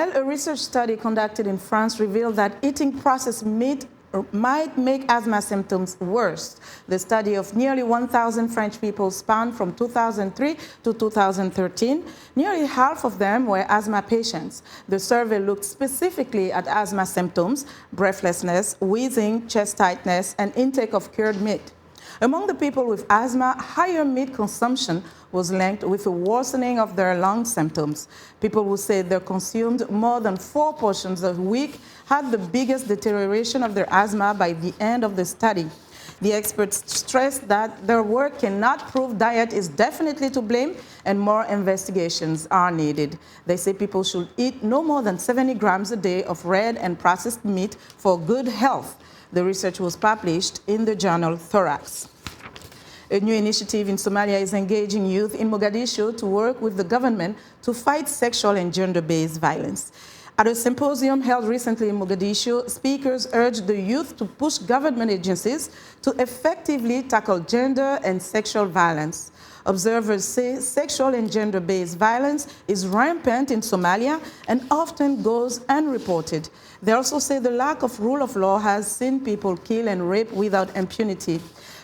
A research study conducted in France revealed that eating processed meat might make asthma symptoms worse. The study of nearly 1,000 French people spanned from 2003 to 2013. Nearly half of them were asthma patients. The survey looked specifically at asthma symptoms, breathlessness, wheezing, chest tightness, and intake of cured meat. Among the people with asthma, higher meat consumption was linked with a worsening of their lung symptoms. People who said they consumed more than 4 portions a week had the biggest deterioration of their asthma by the end of the study. The experts stressed that their work cannot prove diet is definitely to blame and more investigations are needed. They say people should eat no more than 70 grams a day of red and processed meat for good health. The research was published in the journal Thorax. A new initiative in Somalia is engaging youth in Mogadishu to work with the government to fight sexual and gender-based violence. At a symposium held recently in Mogadishu, speakers urged the youth to push government agencies to effectively tackle gender and sexual violence. Observers say sexual and gender-based violence is rampant in Somalia and often goes unreported. They also say the lack of rule of law has seen people kill and rape without impunity.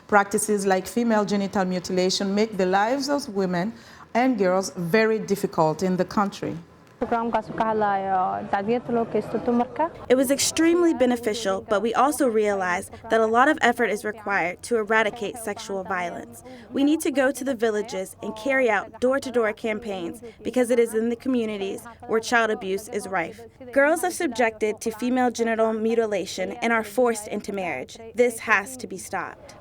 Practices like female genital mutilation make the lives of women and girls very difficult in the country. It was extremely beneficial, but we also realized that a lot of effort is required to eradicate sexual violence. We need to go to the villages and carry out door-to-door campaigns because it is in the communities where child abuse is rife. Girls are subjected to female genital mutilation and are forced into marriage. This has to be stopped.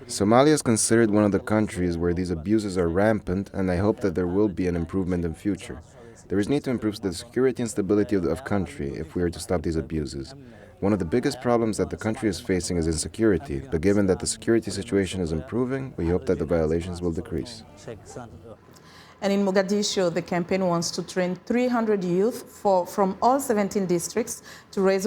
Somalia is considered one of the countries where these abuses are rampant, and I hope that there will be an improvement in future. There is need to improve the security and stability of the country if we are to stop these abuses. One of the biggest problems that the country is facing is insecurity, but given that the security situation is improving, we hope that the violations will decrease. And in Mogadishu, the campaign wants to train 300 youth from all 17 districts to raise